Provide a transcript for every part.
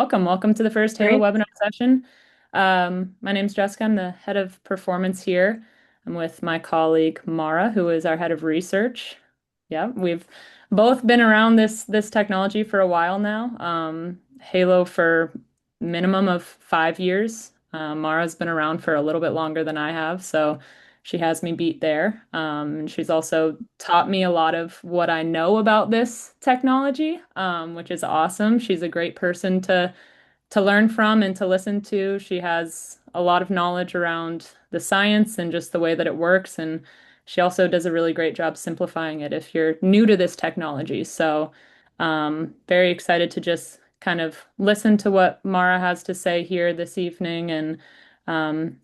Welcome to the first HAELO Great. webinar session. My name is Jessica. I'm the head of performance here. I'm with my colleague Mara, who is our head of research. Yeah, we've both been around this technology for a while now. HAELO for minimum of 5 years. Mara's been around for a little bit longer than I have, so she has me beat there. And she's also taught me a lot of what I know about this technology, which is awesome. She's a great person to learn from and to listen to. She has a lot of knowledge around the science and just the way that it works. And she also does a really great job simplifying it if you're new to this technology. So, very excited to just kind of listen to what Mara has to say here this evening. And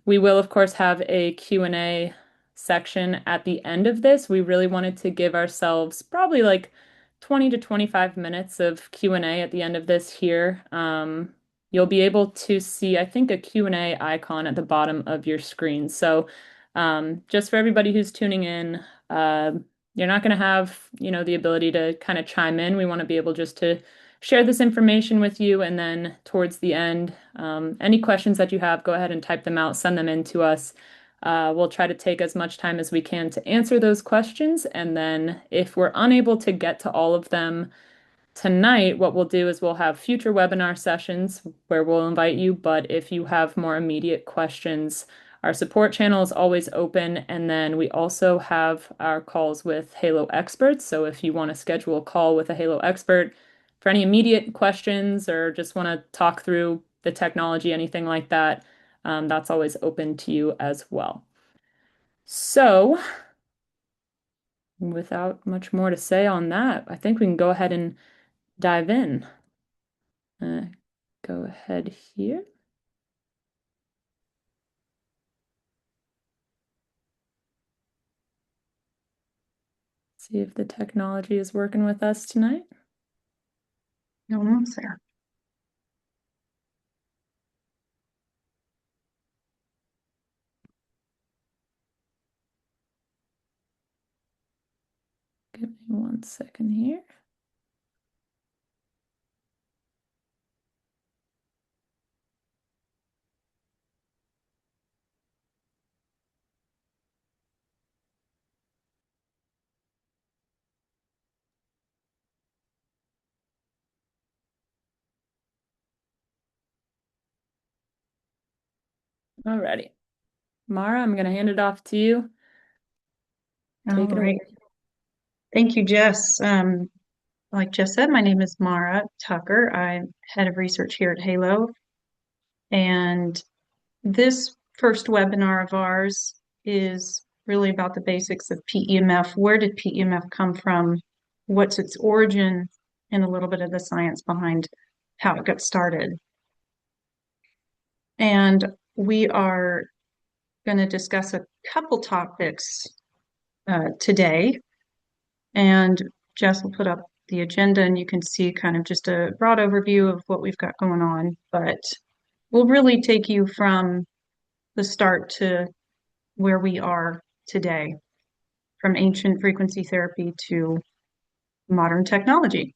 we will, of course, have a Q&A section at the end of this. We really wanted to give ourselves probably like 20 to 25 minutes of Q&A at the end of this here. You'll be able to see, I think, a Q&A icon at the bottom of your screen. So just for everybody who's tuning in, you're not going to have, the ability to kind of chime in. We want to be able just to share this information with you. And then towards the end, any questions that you have, go ahead and type them out, send them in to us. We'll try to take as much time as we can to answer those questions. And then if we're unable to get to all of them, tonight, what we'll do is we'll have future webinar sessions where we'll invite you, but if you have more immediate questions, our support channel is always open, and then we also have our calls with HAELO experts. So if you want to schedule a call with a HAELO expert for any immediate questions or just want to talk through the technology, anything like that, that's always open to you as well. So, without much more to say on that, I think we can go ahead and dive in. Uh, Go ahead here. See if the technology is working with us tonight. Almost there. Give me 1 second here. Alrighty. Mara, I'm going to hand it off to you. All Take it away. right. Thank you, Jess. Like Jess said, my name is Mara Tucker. I'm head of research here at HAELO. And this first webinar of ours is really about the basics of PEMF. Where did PEMF come from? What's its origin? And a little bit of the science behind how it got started. And we are going to discuss a couple topics today. And Jess will put up the agenda and you can see kind of just a broad overview of what we've got going on. But we'll really take you from the start to where we are today, from ancient frequency therapy to modern technology.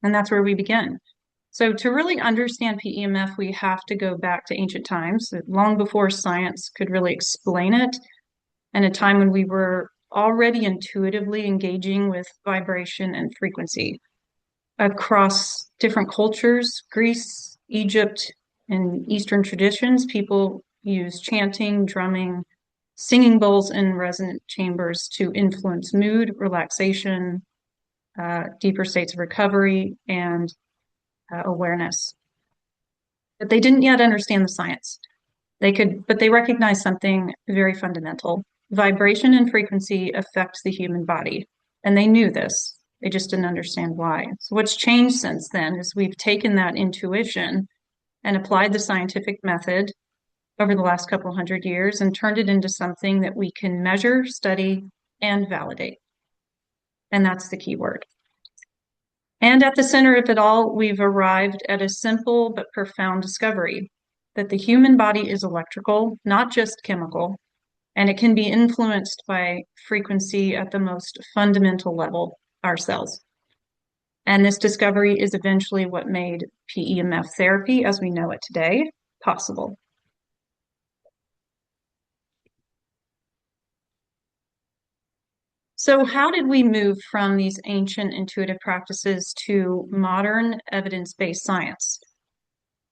And that's where we begin. So to really understand PEMF, we have to go back to ancient times, long before science could really explain it, and a time when we were already intuitively engaging with vibration and frequency. Across different cultures, Greece, Egypt, and Eastern traditions, people use chanting, drumming, singing bowls, and resonant chambers to influence mood, relaxation, deeper states of recovery, and awareness. But they didn't yet understand the science. But they recognized something very fundamental. Vibration and frequency affect the human body, and they knew this. They just didn't understand why. So what's changed since then is we've taken that intuition and applied the scientific method over the last couple hundred years and turned it into something that we can measure, study, and validate. And that's the key word. And at the center of it all, we've arrived at a simple but profound discovery that the human body is electrical, not just chemical, and it can be influenced by frequency at the most fundamental level, our cells. And this discovery is eventually what made PEMF therapy, as we know it today, possible. So how did we move from these ancient intuitive practices to modern evidence-based science?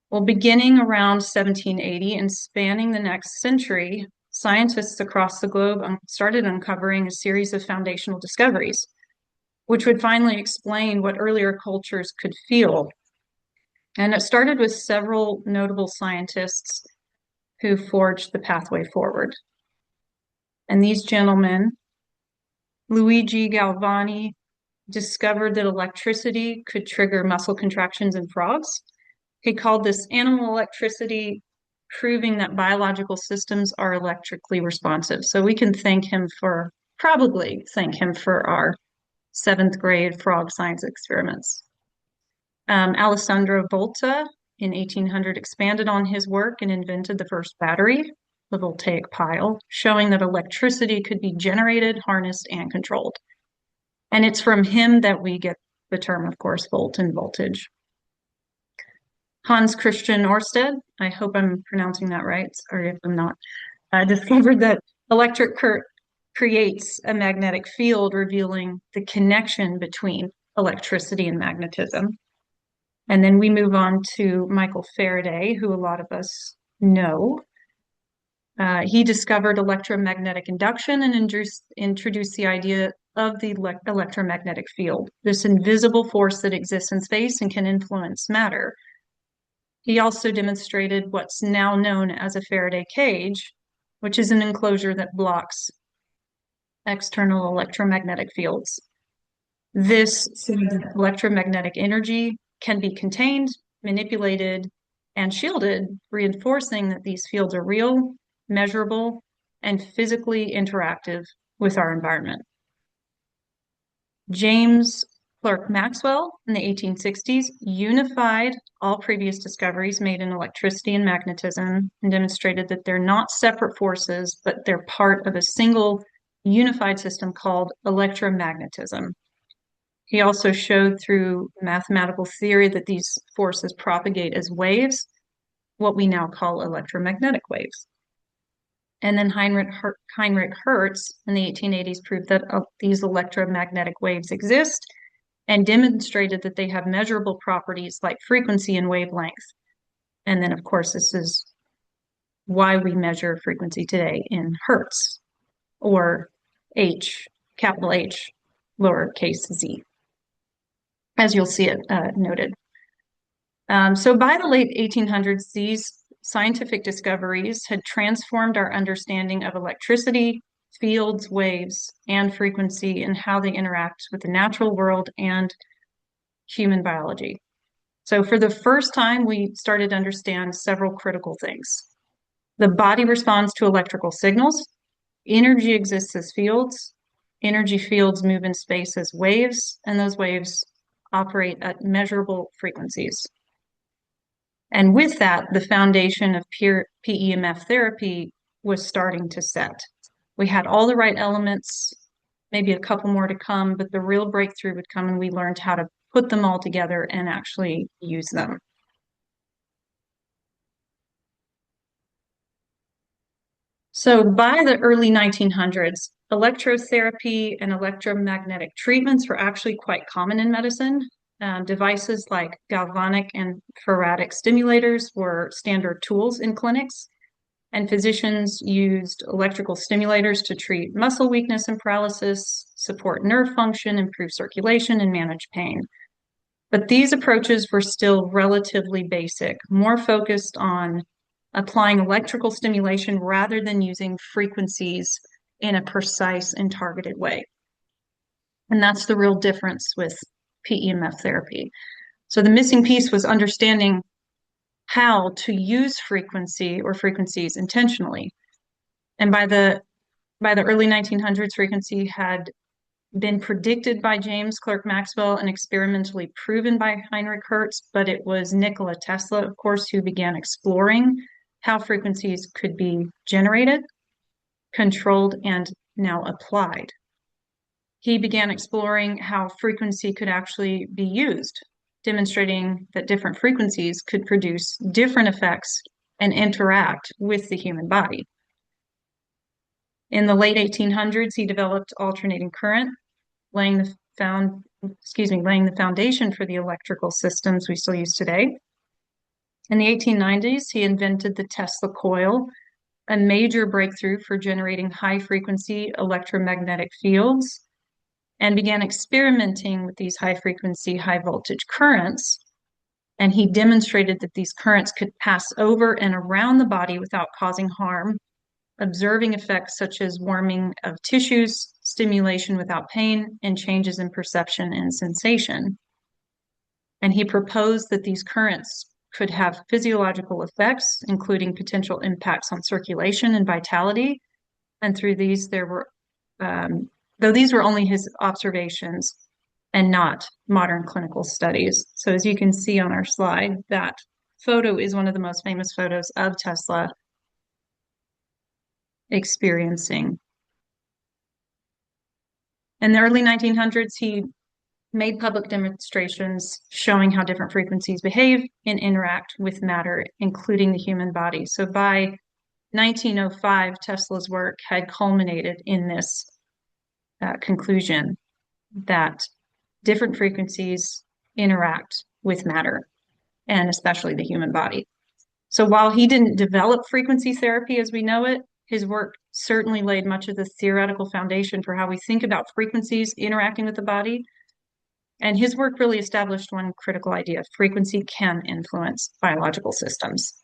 Well, beginning around 1780 and spanning the next century, scientists across the globe started uncovering a series of foundational discoveries, which would finally explain what earlier cultures could feel. And it started with several notable scientists who forged the pathway forward. And these gentlemen, Luigi Galvani, discovered that electricity could trigger muscle contractions in frogs. He called this animal electricity, proving that biological systems are electrically responsive. So we can probably thank him for our seventh grade frog science experiments. Alessandro Volta in 1800 expanded on his work and invented the first battery, the voltaic pile, showing that electricity could be generated, harnessed, and controlled. And it's from him that we get the term, of course, volt and voltage. Hans Christian Ørsted, I hope I'm pronouncing that right, sorry if I'm not, discovered that electric current creates a magnetic field, revealing the connection between electricity and magnetism. And then we move on to Michael Faraday, who a lot of us know. He discovered electromagnetic induction and introduced the idea of the electromagnetic field, this invisible force that exists in space and can influence matter. He also demonstrated what's now known as a Faraday cage, which is an enclosure that blocks external electromagnetic fields. This electromagnetic energy can be contained, manipulated, and shielded, reinforcing that these fields are real, measurable, and physically interactive with our environment. James Clerk Maxwell in the 1860s unified all previous discoveries made in electricity and magnetism and demonstrated that they're not separate forces, but they're part of a single unified system called electromagnetism. He also showed through mathematical theory that these forces propagate as waves, what we now call electromagnetic waves. And then Heinrich Hertz in the 1880s proved that these electromagnetic waves exist and demonstrated that they have measurable properties like frequency and wavelength. And then, of course, this is why we measure frequency today in hertz, or H, capital H, lowercase z, as you'll see it noted. So by the late 1800s, these scientific discoveries had transformed our understanding of electricity, fields, waves, and frequency, and how they interact with the natural world and human biology. So for the first time, we started to understand several critical things. The body responds to electrical signals. Energy exists as fields. Energy fields move in space as waves, and those waves operate at measurable frequencies. And with that, the foundation of pure PEMF therapy was starting to set. We had all the right elements, maybe a couple more to come, but the real breakthrough would come and we learned how to put them all together and actually use them. So by the early 1900s, electrotherapy and electromagnetic treatments were actually quite common in medicine. Devices like galvanic and faradic stimulators were standard tools in clinics, and physicians used electrical stimulators to treat muscle weakness and paralysis, support nerve function, improve circulation, and manage pain. But these approaches were still relatively basic, more focused on applying electrical stimulation rather than using frequencies in a precise and targeted way. And that's the real difference with PEMF therapy. So the missing piece was understanding how to use frequency or frequencies intentionally. And by the early 1900s, frequency had been predicted by James Clerk Maxwell and experimentally proven by Heinrich Hertz, but it was Nikola Tesla, of course, who began exploring how frequencies could be generated, controlled, and now applied. he began exploring how frequency could actually be used, demonstrating that different frequencies could produce different effects and interact with the human body. In the late 1800s, he developed alternating current, laying the foundation for the electrical systems we still use today. In the 1890s, he invented the Tesla coil, a major breakthrough for generating high-frequency electromagnetic fields, and began experimenting with these high-frequency, high-voltage currents. And he demonstrated that these currents could pass over and around the body without causing harm, observing effects such as warming of tissues, stimulation without pain, and changes in perception and sensation. And he proposed that these currents could have physiological effects, including potential impacts on circulation and vitality. And through these, though these were only his observations and not modern clinical studies. So as you can see on our slide, that photo is one of the most famous photos of Tesla experiencing. In the early 1900s, he made public demonstrations showing how different frequencies behave and interact with matter, including the human body. So by 1905, Tesla's work had culminated in this conclusion that different frequencies interact with matter, and especially the human body. So while he didn't develop frequency therapy as we know it, his work certainly laid much of the theoretical foundation for how we think about frequencies interacting with the body. And his work really established one critical idea: frequency can influence biological systems.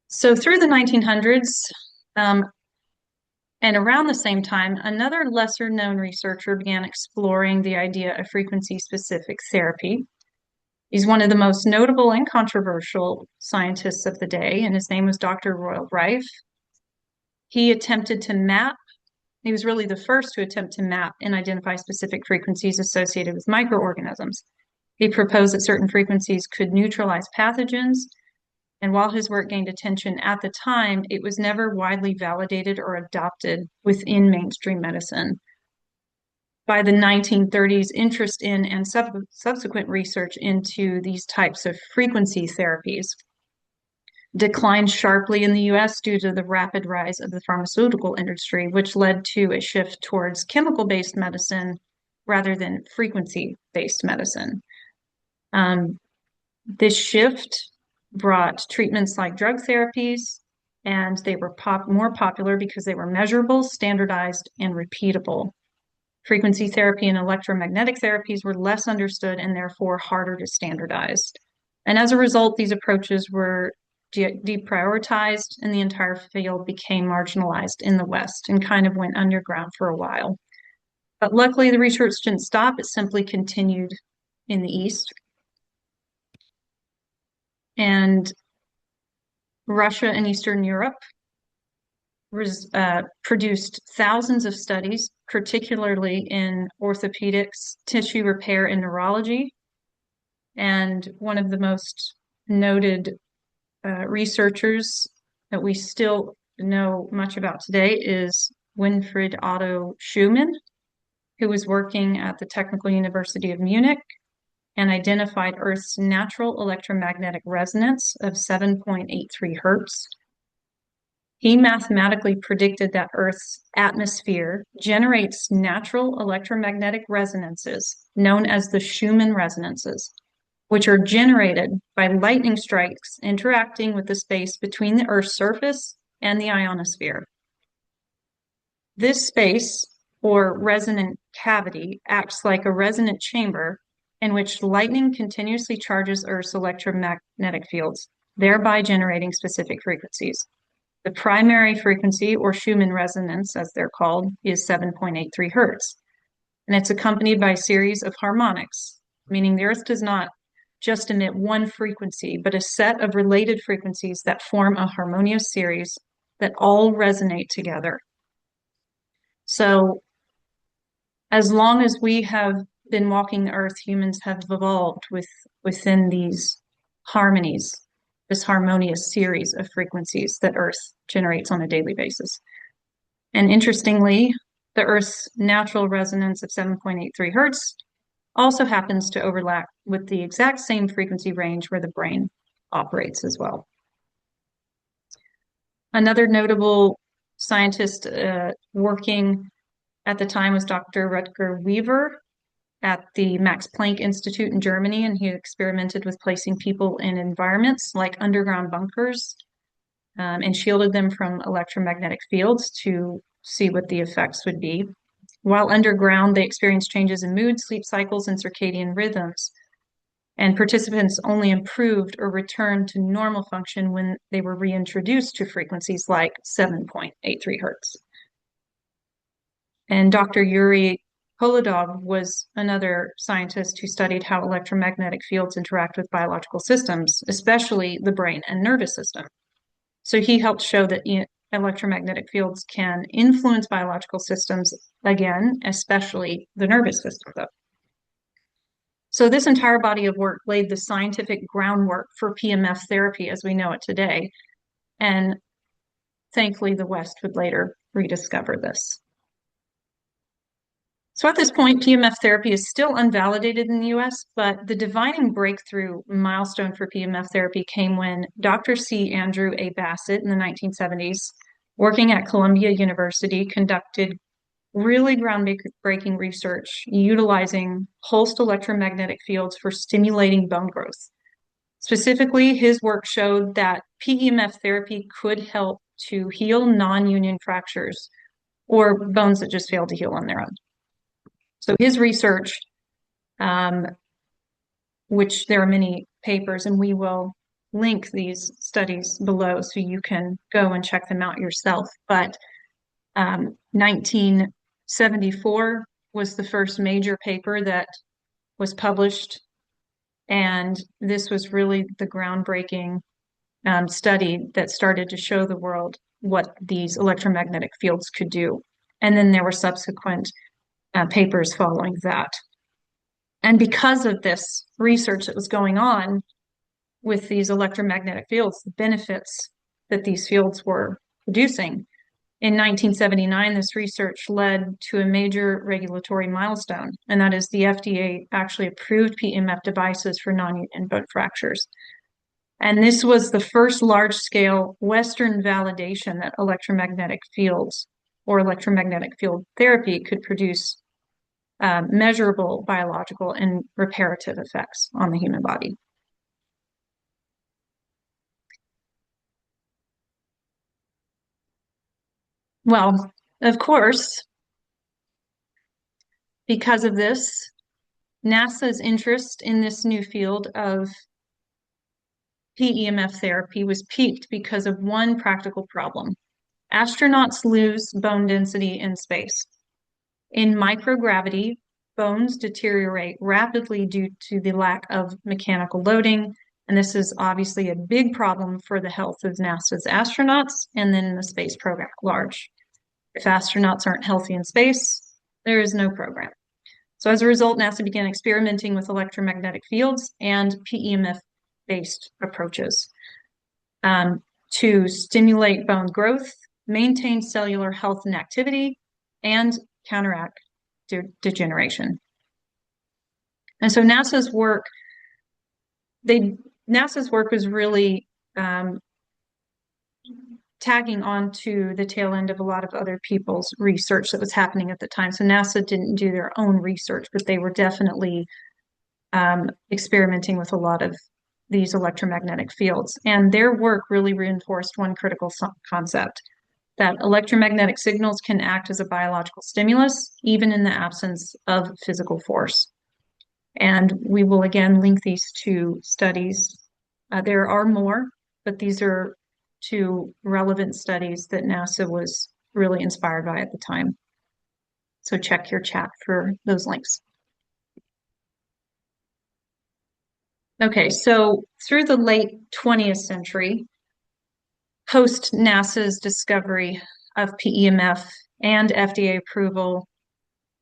So through the 1900s, and around the same time, another lesser known researcher began exploring the idea of frequency-specific therapy. He's one of the most notable and controversial scientists of the day, and his name was Dr. Royal Rife. He was really the first to attempt to map and identify specific frequencies associated with microorganisms. He proposed that certain frequencies could neutralize pathogens, and while his work gained attention at the time, it was never widely validated or adopted within mainstream medicine. By the 1930s, interest in and subsequent research into these types of frequency therapies declined sharply in the US due to the rapid rise of the pharmaceutical industry, which led to a shift towards chemical-based medicine rather than frequency-based medicine. This shift brought treatments like drug therapies, and they were more popular because they were measurable, standardized, and repeatable. Frequency therapy and electromagnetic therapies were less understood and therefore harder to standardize. And as a result, these approaches were deprioritized, and the entire field became marginalized in the West and kind of went underground for a while. But luckily, the research didn't stop. It simply continued in the East. And Russia and Eastern Europe produced thousands of studies, particularly in orthopedics, tissue repair, and neurology. And one of the most noted researchers that we still know much about today is Winfried Otto Schumann, who was working at the Technical University of Munich and identified Earth's natural electromagnetic resonance of 7.83 hertz. He mathematically predicted that Earth's atmosphere generates natural electromagnetic resonances known as the Schumann resonances, which are generated by lightning strikes interacting with the space between the Earth's surface and the ionosphere. This space, or resonant cavity, acts like a resonant chamber in which lightning continuously charges Earth's electromagnetic fields, thereby generating specific frequencies. The primary frequency, or Schumann resonance, as they're called, is 7.83 hertz, and it's accompanied by a series of harmonics, meaning the Earth does not just emit one frequency, but a set of related frequencies that form a harmonious series that all resonate together. So as long as we have been walking the Earth, humans have evolved within these harmonies, this harmonious series of frequencies that Earth generates on a daily basis. And interestingly, the Earth's natural resonance of 7.83 hertz also happens to overlap with the exact same frequency range where the brain operates as well. Another notable scientist working at the time was Dr. Rutger Weaver at the Max Planck Institute in Germany, and he experimented with placing people in environments like underground bunkers and shielded them from electromagnetic fields to see what the effects would be. While underground, they experienced changes in mood, sleep cycles, and circadian rhythms. And participants only improved or returned to normal function when they were reintroduced to frequencies like 7.83 hertz. And Dr. Yuri Polodov was another scientist who studied how electromagnetic fields interact with biological systems, especially the brain and nervous system. So he helped show that electromagnetic fields can influence biological systems, again, especially the nervous system, though. So this entire body of work laid the scientific groundwork for PEMF therapy as we know it today. And thankfully, the West would later rediscover this. So at this point, PEMF therapy is still unvalidated in the US, but the defining breakthrough milestone for PEMF therapy came when Dr. C. Andrew A. Bassett in the 1970s, working at Columbia University, conducted really groundbreaking research utilizing pulsed electromagnetic fields for stimulating bone growth. Specifically, his work showed that PEMF therapy could help to heal non-union fractures or bones that just fail to heal on their own. So his research, which there are many papers, and we will link these studies below so you can go and check them out yourself. But 1974 was the first major paper that was published, and this was really the groundbreaking study that started to show the world what these electromagnetic fields could do. And then there were subsequent papers following that. And because of this research that was going on with these electromagnetic fields, the benefits that these fields were producing, in 1979, this research led to a major regulatory milestone, and that is the FDA actually approved PEMF devices for non-union bone fractures. And this was the first large-scale Western validation that electromagnetic fields or electromagnetic field therapy could produce measurable biological and reparative effects on the human body. Well, of course, because of this, NASA's interest in this new field of PEMF therapy was piqued because of one practical problem. Astronauts lose bone density in space. In microgravity, bones deteriorate rapidly due to the lack of mechanical loading, and this is obviously a big problem for the health of NASA's astronauts and then the space program at large. If astronauts aren't healthy in space, there is no program. So as a result, NASA began experimenting with electromagnetic fields and PEMF-based approaches to stimulate bone growth, maintain cellular health and activity, and counteract degeneration. And so NASA's work was really tagging on to the tail end of a lot of other people's research that was happening at the time. So NASA didn't do their own research, but they were definitely experimenting with a lot of these electromagnetic fields. And their work really reinforced one critical concept, that electromagnetic signals can act as a biological stimulus, even in the absence of physical force. And we will again link these two studies. There are more, but these are two relevant studies that NASA was really inspired by at the time. So check your chat for those links. Okay, so through the late 20th century, post NASA's discovery of PEMF and FDA approval,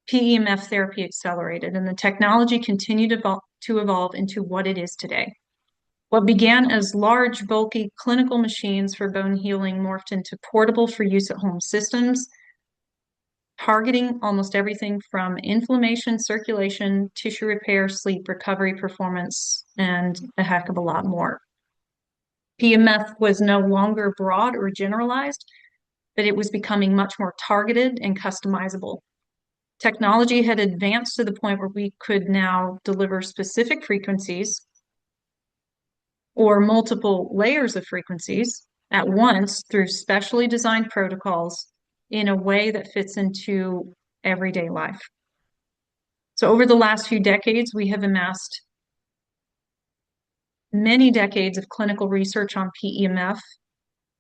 PEMF therapy accelerated and the technology continued to evolve into what it is today. What began as large, bulky clinical machines for bone healing morphed into portable for use at home systems targeting almost everything from inflammation, circulation, tissue repair, sleep, recovery, performance, and a heck of a lot more. PEMF was no longer broad or generalized, but it was becoming much more targeted and customizable. Technology had advanced to the point where we could now deliver specific frequencies or multiple layers of frequencies at once through specially designed protocols in a way that fits into everyday life. So over the last few decades, we have amassed many decades of clinical research on PEMF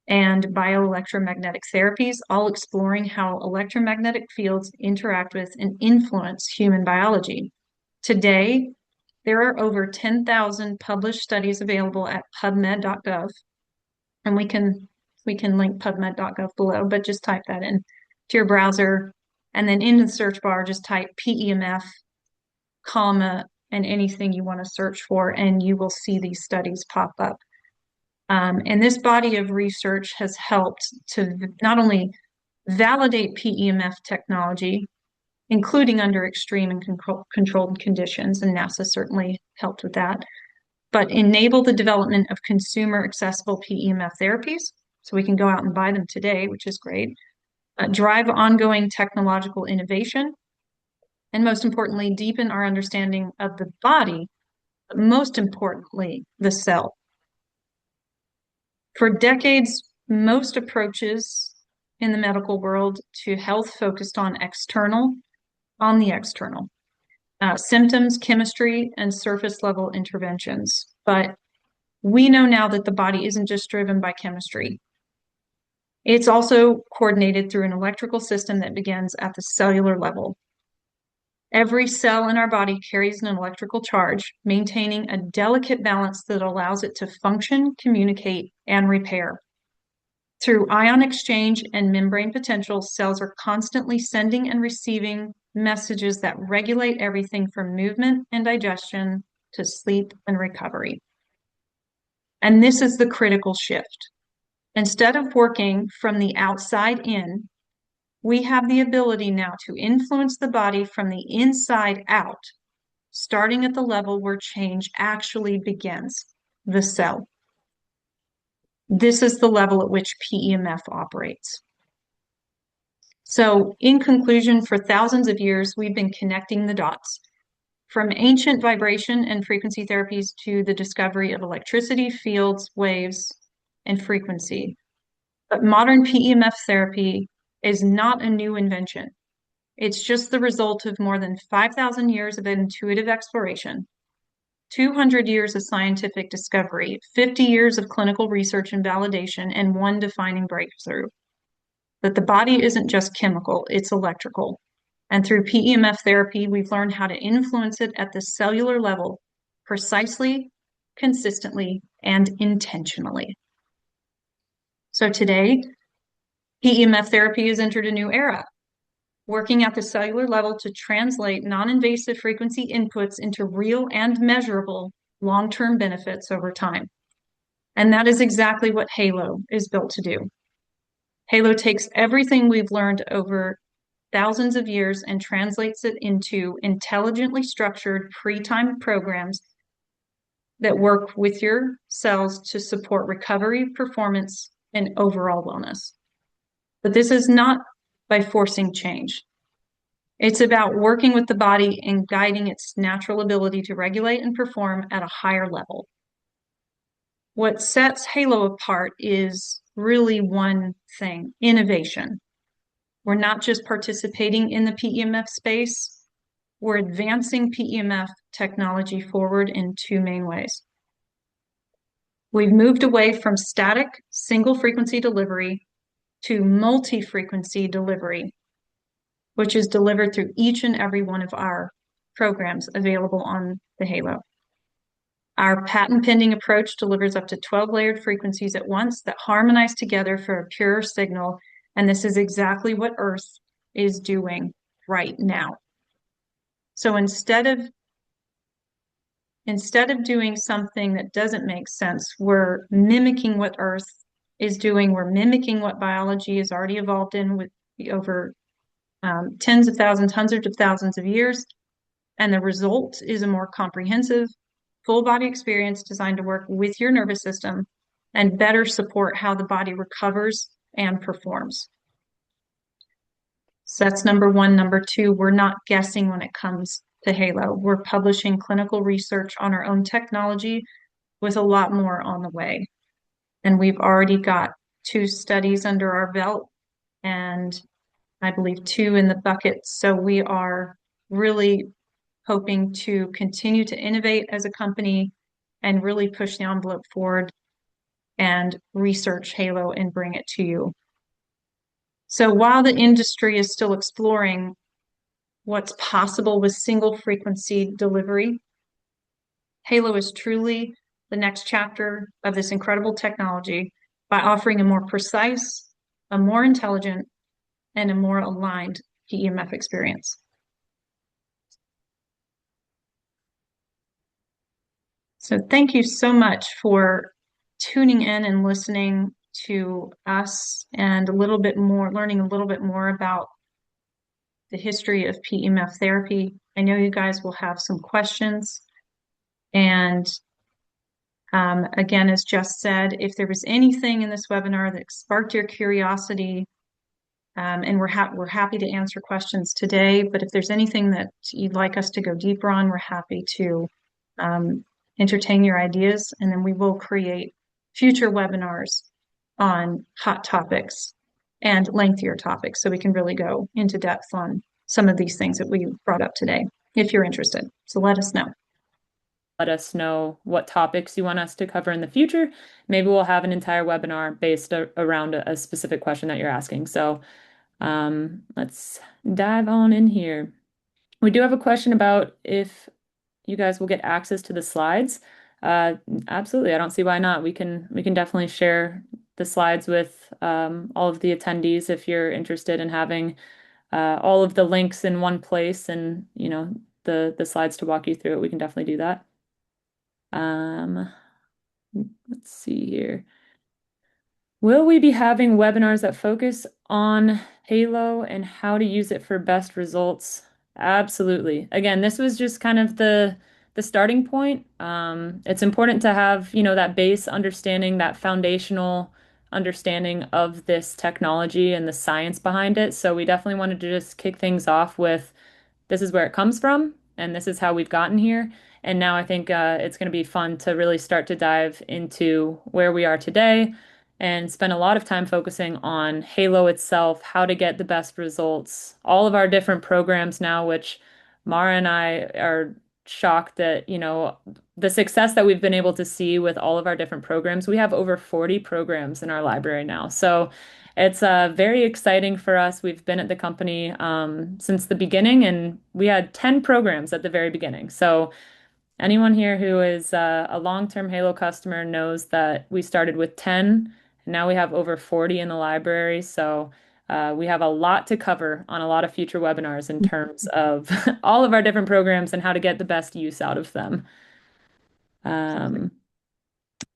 and bioelectromagnetic therapies, all exploring how electromagnetic fields interact with and influence human biology. Today, there are over 10,000 published studies available at pubmed.gov, and we can link pubmed.gov below, but just type that in to your browser, and then in the search bar, just type PEMF, comma, and anything you want to search for, and you will see these studies pop up. And this body of research has helped to not only validate PEMF technology, including under extreme and controlled conditions, and NASA certainly helped with that, but enable the development of consumer accessible PEMF therapies. So we can go out and buy them today, which is great. Drive ongoing technological innovation, and most importantly, deepen our understanding of the body, but most importantly, the cell. For decades, most approaches in the medical world to health focused on the external, symptoms, chemistry, and surface level interventions. But we know now that the body isn't just driven by chemistry. It's also coordinated through an electrical system that begins at the cellular level. Every cell in our body carries an electrical charge, maintaining a delicate balance that allows it to function, communicate, and repair. Through ion exchange and membrane potential, cells are constantly sending and receiving messages that regulate everything from movement and digestion to sleep and recovery. And this is the critical shift. Instead of working from the outside in, we have the ability now to influence the body from the inside out, starting at the level where change actually begins, the cell. This is the level at which PEMF operates. So, in conclusion, for thousands of years, we've been connecting the dots, from ancient vibration and frequency therapies to the discovery of electricity, fields, waves, and frequency. But modern PEMF therapy is not a new invention. It's just the result of more than 5,000 years of intuitive exploration, 200 years of scientific discovery, 50 years of clinical research and validation, and one defining breakthrough: that the body isn't just chemical, it's electrical. And through PEMF therapy, we've learned how to influence it at the cellular level precisely, consistently, and intentionally. So today, PEMF therapy has entered a new era, working at the cellular level to translate non-invasive frequency inputs into real and measurable long-term benefits over time. And that is exactly what HAELO is built to do. HAELO takes everything we've learned over thousands of years and translates it into intelligently structured pre-timed programs that work with your cells to support recovery, performance, and overall wellness. But this is not by forcing change. It's about working with the body and guiding its natural ability to regulate and perform at a higher level. What sets HAELO apart is really one thing: innovation. We're not just participating in the PEMF space, we're advancing PEMF technology forward in two main ways. We've moved away from static single frequency delivery to multi-frequency delivery, which is delivered through each and every one of our programs available on the HAELO. Our patent-pending approach delivers up to 12 layered frequencies at once that harmonize together for a pure signal, and this is exactly what Earth is doing right now. So instead of doing something that doesn't make sense, we're mimicking what Earth is doing. We're mimicking what biology has already evolved in with over tens of thousands, hundreds of thousands of years. And the result is a more comprehensive, full body experience designed to work with your nervous system and better support how the body recovers and performs. So that's number one. Number two, we're not guessing when it comes to HAELO. We're publishing clinical research on our own technology with a lot more on the way. And we've already got 2 studies under our belt and I believe 2 in the bucket. So we are really hoping to continue to innovate as a company and really push the envelope forward and research HAELO and bring it to you. So while the industry is still exploring what's possible with single frequency delivery, HAELO is truly the next chapter of this incredible technology by offering a more precise, a more intelligent, and a more aligned PEMF experience. So thank you so much for tuning in and listening to us and a little bit more, learning a little bit more about the history of PEMF therapy. I know you guys will have some questions. And again, as Jess said, if there was anything in this webinar that sparked your curiosity, and we're happy to answer questions today, but if there's anything that you'd like us to go deeper on, we're happy to entertain your ideas, and then we will create future webinars on hot topics and lengthier topics so we can really go into depth on some of these things that we brought up today, if you're interested. So let us know. Let us know what topics you want us to cover in the future. Maybe we'll have an entire webinar based around a specific question that you're asking. So let's dive on in here. We do have a question about if you guys will get access to the slides. Absolutely. I don't see why not. We can definitely share the slides with all of the attendees if you're interested in having all of the links in one place and the slides to walk you through it. We can definitely do that. Let's see here. Will we be having webinars that focus on HAELO and how to use it for best results? Absolutely. Again, this was just kind of the starting point. It's important to have, that base understanding, that foundational understanding of this technology and the science behind it. So we definitely wanted to just kick things off with this is where it comes from, and this is how we've gotten here. And now I think it's going to be fun to really start to dive into where we are today and spend a lot of time focusing on HAELO itself, how to get the best results, all of our different programs now, which Mara and I are shocked that, the success that we've been able to see with all of our different programs. We have over 40 programs in our library now. So it's very exciting for us. We've been at the company since the beginning, and we had 10 programs at the very beginning. So anyone here who is a long-term HAELO customer knows that we started with 10, and now we have over 40 in the library. So we have a lot to cover on a lot of future webinars in terms of all of our different programs and how to get the best use out of them.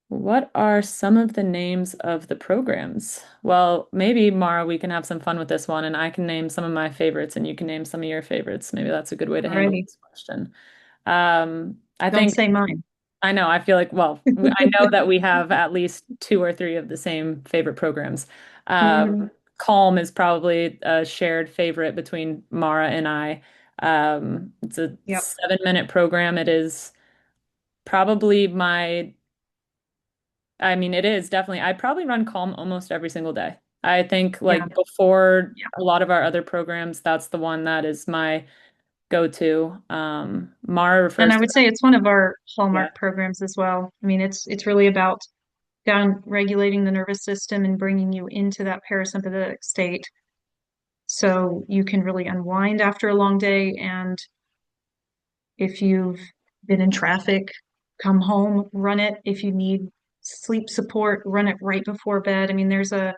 What are some of the names of the programs? Well, maybe, Mara, we can have some fun with this one, and I can name some of my favorites, and you can name some of your favorites. Maybe that's a good way to handle Alrighty. this question. I Don't think say mine. I know. I feel like, well, I know that we have at least 2 or 3 of the same favorite programs. Mhm. Calm is probably a shared favorite between Mara and I. It's a Yep. 7-minute program. It is probably I mean, it is definitely, I probably run Calm almost every single day. I think Yeah. like before Yeah. a lot of our other programs, that's the one that is my go-to. Mara And refers I to would say it's one of our yeah. hallmark programs as well. I mean, it's really about down regulating the nervous system and bringing you into that parasympathetic state so you can really unwind after a long day. And if you've been in traffic, come home, run it. If you need sleep support, run it right before bed. I mean, there's a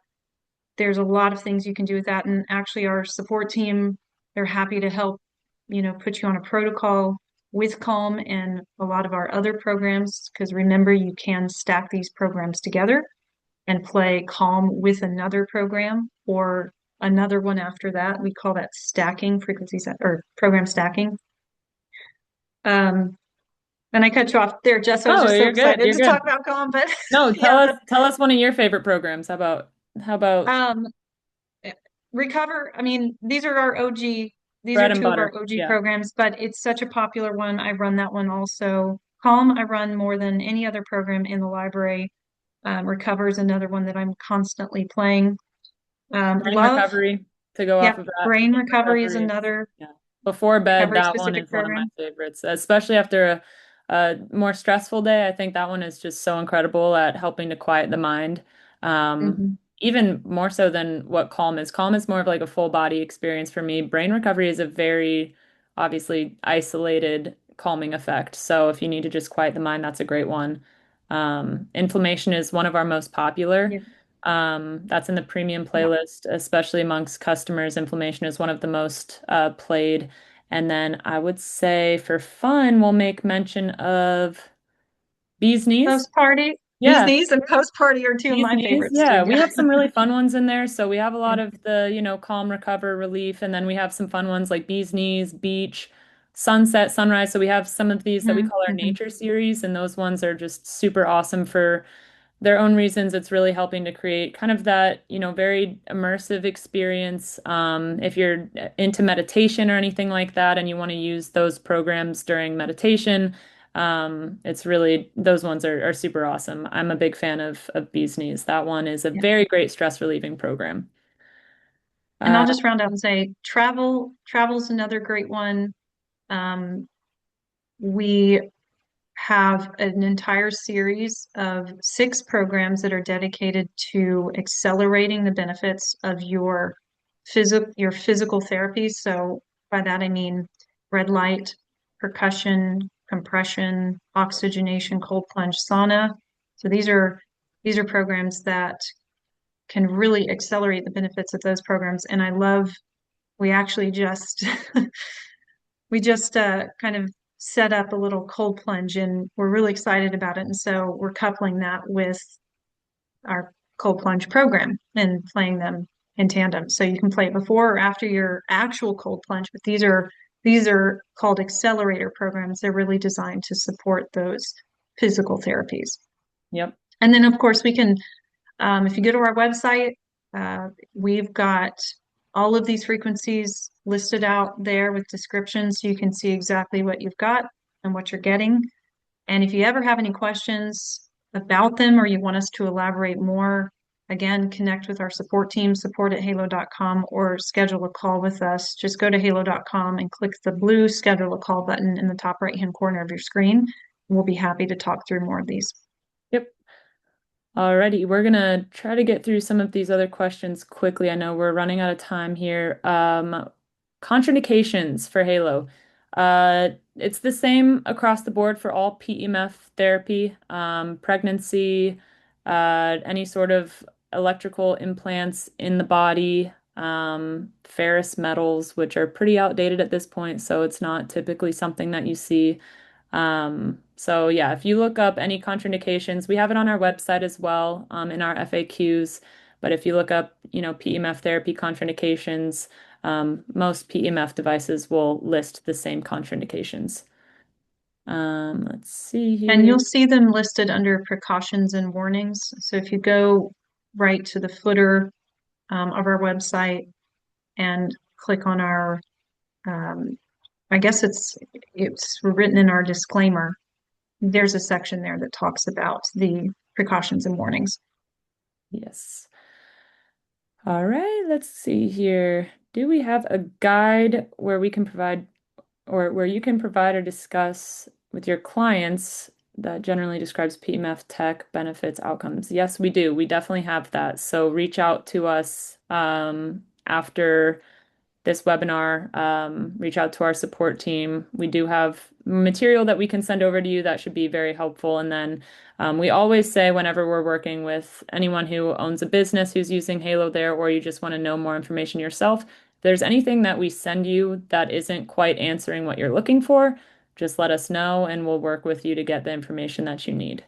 lot of things you can do with that. And actually our support team, they're happy to help, put you on a protocol with Calm and a lot of our other programs. Because remember, you can stack these programs together and play Calm with another program or another one after that. We call that stacking, or program stacking. Um, and I cut you off there, Jess. I was Oh, just so you're good. excited You're to talk good. about Calm, but No, yeah, that's tell us one of your favorite programs. How about um Recover. I mean, these are our OG, these are bread and two of butter? our OG Yeah. programs, but it's such a popular one. I run that one also. Calm, I run more than any other program in the library. Recover is another one that I'm constantly playing. Brain Love, recovery to go yep. off of that. Brain Brain recovery is recovery is, another yeah. Before bed, recovery that one specific is one of my program. favorites, especially after a more stressful day. I think that one is just so incredible at helping to quiet the mind. Um, Hmm. Even more so than what calm is. Calm is more of like a full body experience for me. Brain recovery is a very obviously isolated calming effect. So if you need to just quiet the mind, that's a great one. Inflammation is one of our most popular. Yeah. That's in the premium Yeah. playlist, especially amongst customers. Inflammation is one of the most played. And then I would say for fun, we'll make mention of bees knees. Post party, bees Yeah, knees and post party are two of bees my knees. favorites too. Yeah, we Yeah. have some really fun ones in there. So we have a lot Yeah. of the, calm, recover, relief, and then we have some fun ones like bees knees, beach, sunset, sunrise. So we have some of these that we call our Mm-hmm. nature series, and those ones are just super awesome for their own reasons. It's really helping to create kind of that, very immersive experience. If you're into meditation or anything like that, and you want to use those programs during meditation, it's really, those ones are super awesome. I'm a big fan of Bees Knees. That one is a Yeah. very great stress relieving program. And Uh, I'll just round out and say travel's another great one. Um, we have an entire series of 6 programs that are dedicated to accelerating the benefits of your physical therapy. So by that I mean red light, percussion, compression, oxygenation, cold plunge, sauna. So these are programs that can really accelerate the benefits of those programs. And I love we actually just we just kind of set up a little cold plunge and we're really excited about it. And so we're coupling that with our cold plunge program and playing them in tandem. So you can play it before or after your actual cold plunge, but these are called accelerator programs. They're really designed to support those physical therapies. yep. And then of course we can if you go to our website, we've got all of these frequencies listed out there with descriptions so you can see exactly what you've got and what you're getting. And if you ever have any questions about them or you want us to elaborate more, again, connect with our support team, support@halo.com, or schedule a call with us. Just go to halo.com and click the blue schedule a call button in the top right-hand corner of your screen. We'll be happy to talk through more of these. Yep. Alrighty, we're gonna try to get through some of these other questions quickly. I know we're running out of time here. Contraindications for HAELO. It's the same across the board for all PEMF therapy, pregnancy, any sort of electrical implants in the body, ferrous metals, which are pretty outdated at this point, so it's not typically something that you see. So yeah, if you look up any contraindications, we have it on our website as well, in our FAQs. But if you look up, PEMF therapy contraindications, most PEMF devices will list the same contraindications. Let's see And here. you'll see them listed under precautions and warnings. So if you go right to the footer of our website and click on our, um, I guess it's written in our disclaimer. There's a section there that talks about the precautions and warnings. Yes. All right, let's see here. Do we have a guide where we can provide or where you can provide or discuss with your clients that generally describes PEMF tech benefits outcomes? Yes, we do. We definitely have that. So reach out to us after this webinar. Reach out to our support team. We do have material that we can send over to you that should be very helpful. And then we always say whenever we're working with anyone who owns a business who's using HAELO there, or you just want to know more information yourself, if there's anything that we send you that isn't quite answering what you're looking for, just let us know and we'll work with you to get the information that you need.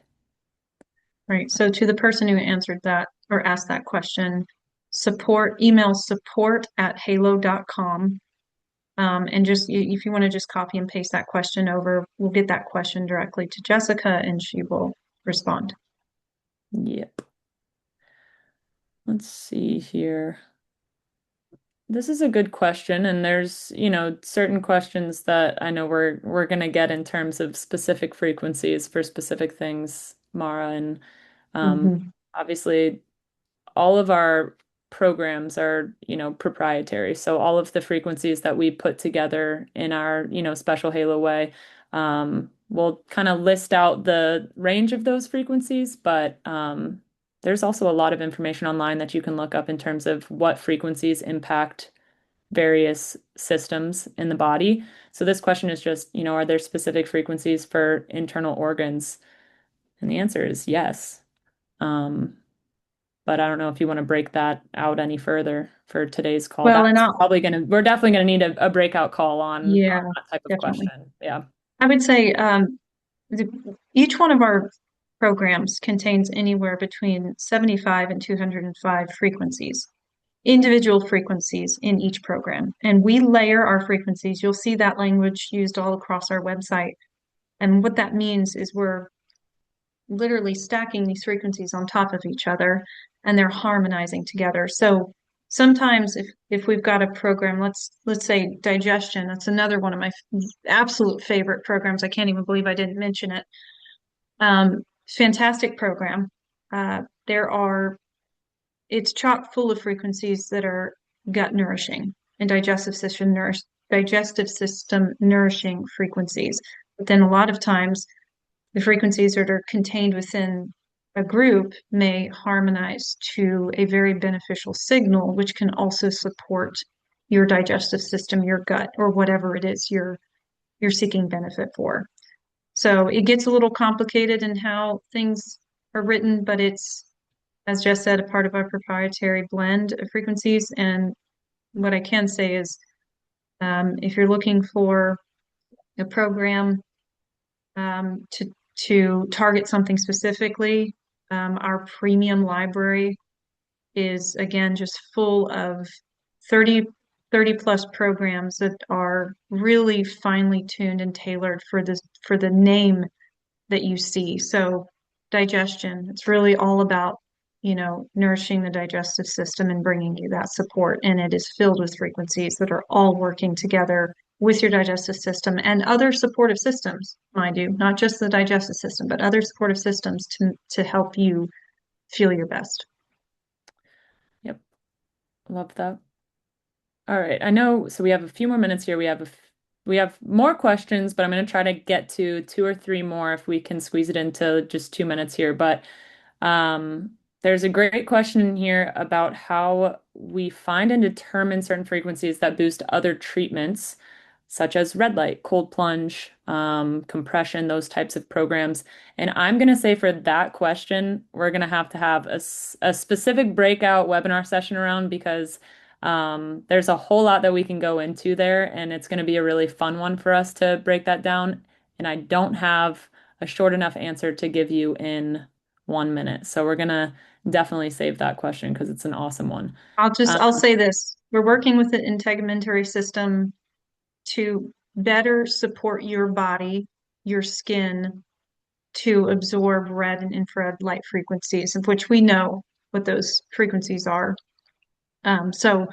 Right. So to the person who answered that or asked that question, email support@halo.com. And just if you want to just copy and paste that question over, we'll get that question directly to Jessica and she will respond. Yep. Let's see here. This is a good question, and there's, certain questions that I know we're gonna get in terms of specific frequencies for specific things, Mara, and Mhm. obviously all of our programs are, proprietary. So all of the frequencies that we put together in our, special Halo way, we'll kind of list out the range of those frequencies, but there's also a lot of information online that you can look up in terms of what frequencies impact various systems in the body. So this question is just, are there specific frequencies for internal organs? And the answer is yes. Um, but I don't know if you want to break that out any further for today's call. Well, and I'll, We're definitely gonna need a breakout call on yeah, that type of definitely. question. Yeah. I would say each one of our programs contains anywhere between 75 and 205 frequencies, individual frequencies in each program. And we layer our frequencies. You'll see that language used all across our website. And what that means is we're literally stacking these frequencies on top of each other and they're harmonizing together. So sometimes if we've got a program, let's say digestion, that's another one of my absolute favorite programs. I can't even believe I didn't mention it. Fantastic program. There are It's chock full of frequencies that are gut nourishing and digestive system nourishing frequencies. But then a lot of times the frequencies that are contained within a group may harmonize to a very beneficial signal, which can also support your digestive system, your gut, or whatever it is you're seeking benefit for. So it gets a little complicated in how things are written, but it's, as Jess said, a part of our proprietary blend of frequencies. And what I can say is, if you're looking for a program to target something specifically, our premium library is again just full of 30 30 plus programs that are really finely tuned and tailored for the name that you see. So digestion, it's really all about, nourishing the digestive system and bringing you that support. And it is filled with frequencies that are all working together with your digestive system and other supportive systems, mind you, not just the digestive system, but other supportive systems to help you feel your best. Yep. Love that. All right. I know, so we have a few more minutes here. We have more questions, but I'm going to try to get to two or three more if we can squeeze it into just 2 minutes here. But there's a great question in here about how we find and determine certain frequencies that boost other treatments, such as red light, cold plunge, compression, those types of programs. And I'm going to say for that question, we're going to have a specific breakout webinar session around because there's a whole lot that we can go into there, and it's going to be a really fun one for us to break that down. And I don't have a short enough answer to give you in 1 minute. So we're gonna definitely save that question because it's an awesome one. I'll say this. We're working with the integumentary system to better support your body, your skin to absorb red and infrared light frequencies, of which we know what those frequencies are. So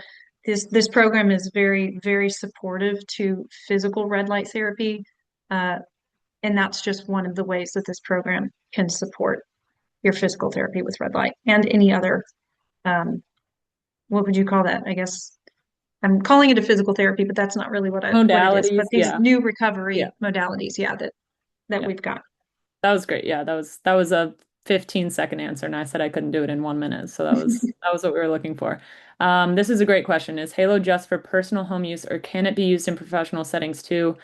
this program is very, very supportive to physical red light therapy. Uh, and that's just one of the ways that this program can support your physical therapy with red light and any other, um, what would you call that? I guess I'm calling it a physical therapy, but that's not really what it is. But Modalities, these yeah. new Yeah. recovery modalities, yeah, that Yeah. we've got. That was great. Yeah, that was a 15-second answer, and I said I couldn't do it in 1 minute. So that was what we were looking for. This is a great question. Is Halo just for personal home use, or can it be used in professional settings too?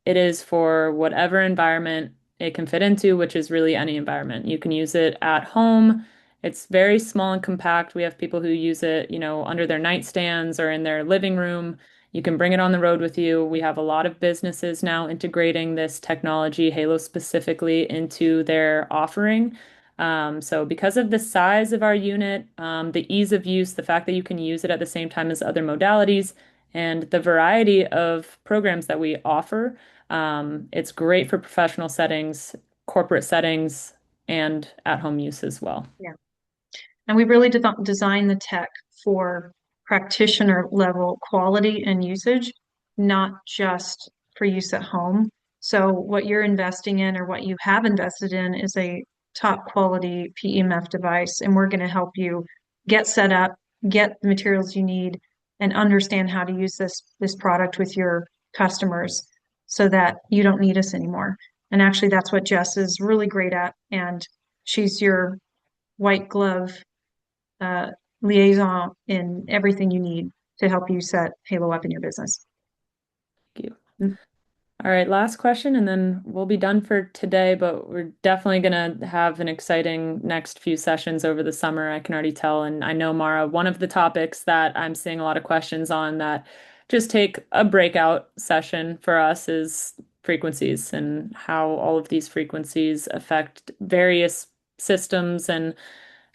It is for whatever environment it can fit into, which is really any environment. You can use it at home. It's very small and compact. We have people who use it, under their nightstands or in their living room. You can bring it on the road with you. We have a lot of businesses now integrating this technology, Halo specifically, into their offering. So because of the size of our unit, the ease of use, the fact that you can use it at the same time as other modalities, and the variety of programs that we offer, it's great for professional settings, corporate settings, and at-home use as well. Yeah. And we really did not design the tech for practitioner level quality and usage, not just for use at home. So what you're investing in or what you have invested in is a top quality PEMF device, and we're going to help you get set up, get the materials you need, and understand how to use this product with your customers so that you don't need us anymore. And actually, that's what Jess is really great at, and she's your white glove uh, liaison in everything you need to help you set HAELO up in your business. Thank you. All right, last question, and then we'll be done for today, but we're definitely going to have an exciting next few sessions over the summer. I can already tell. And I know, Mara, one of the topics that I'm seeing a lot of questions on that just take a breakout session for us is frequencies and how all of these frequencies affect various systems and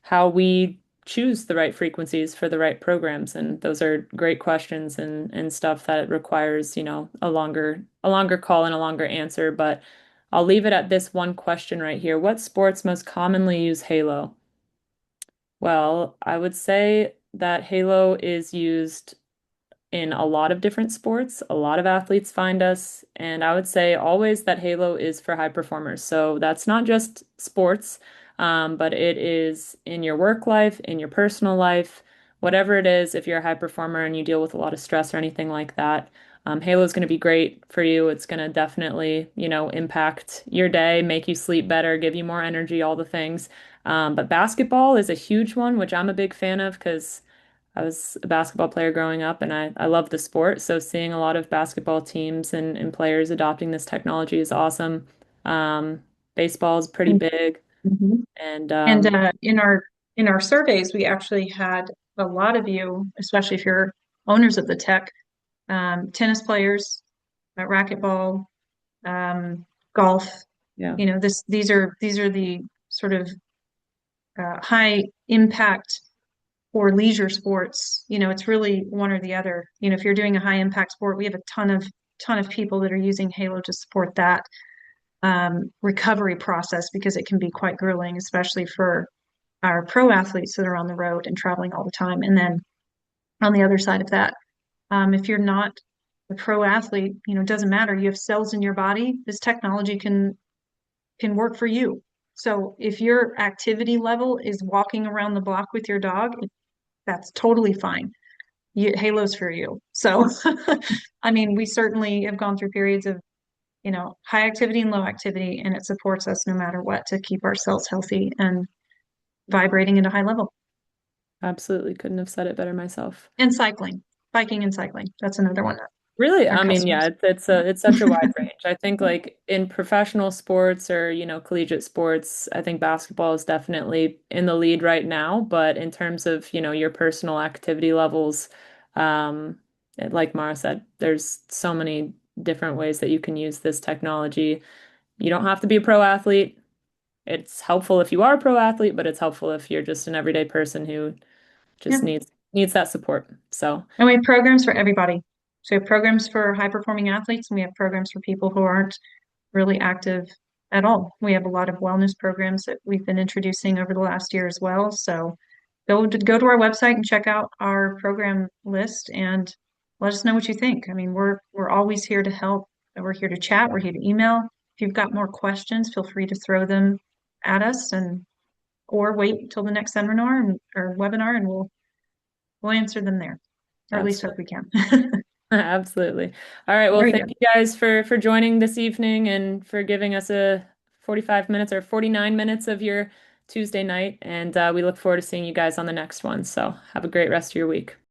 how we choose the right frequencies for the right programs. And those are great questions and stuff that requires, a longer call and a longer answer. But I'll leave it at this one question right here. What sports most commonly use HAELO? Well, I would say that HAELO is used in a lot of different sports. A lot of athletes find us, and I would say always that HAELO is for high performers. So that's not just sports, but it is in your work life, in your personal life, whatever it is. If you're a high performer and you deal with a lot of stress or anything like that, HAELO is going to be great for you. It's going to definitely, impact your day, make you sleep better, give you more energy, all the things. But basketball is a huge one, which I'm a big fan of because I was a basketball player growing up and I love the sport. So seeing a lot of basketball teams and players adopting this technology is awesome. Um, Baseball is pretty big. Mhm. And And in our surveys, we actually had a lot of you, especially if you're owners of the tech, tennis players, racquetball, golf. yeah, These are the sort of high impact or leisure sports. It's really one or the other. If you're doing a high impact sport, we have a ton of people that are using HAELO to support that recovery process because it can be quite grueling, especially for our pro athletes that are on the road and traveling all the time. And then on the other side of that, if you're not a pro athlete, it doesn't matter. You have cells in your body. This technology can work for you. So if your activity level is walking around the block with your dog, that's totally fine. HAELO's for you. So, I mean, we certainly have gone through periods of, high activity and low activity, and it supports us no matter what to keep our cells healthy and vibrating at a high level. absolutely couldn't have said it better myself. And cycling, biking and cycling. That's another one that Really, our I mean, yeah, customers. it's such a wide range. I think like in professional sports or, collegiate sports, I think basketball is definitely in the lead right now. But in terms of, your personal activity levels, like Mara said, there's so many different ways that you can use this technology. You don't have to be a pro athlete. It's helpful if you are a pro athlete, but it's helpful if you're just an everyday person who Yeah. just needs that support. So, And we have programs for everybody. So we have programs for high performing athletes and we have programs for people who aren't really active at all. We have a lot of wellness programs that we've been introducing over the last year as well. So go to our website and check out our program list and let us know what you think. I mean, we're always here to help. We're here to chat. We're here to email. If you've got more questions, feel free to throw them at us and or wait until the next seminar or webinar and we'll answer them there. Or at least hope absolutely. we can. Absolutely. All right. Well, Very thank good. you guys for joining this evening and for giving us a 45 minutes or 49 minutes of your Tuesday night. And we look forward to seeing you guys on the next one. So have a great rest of your week.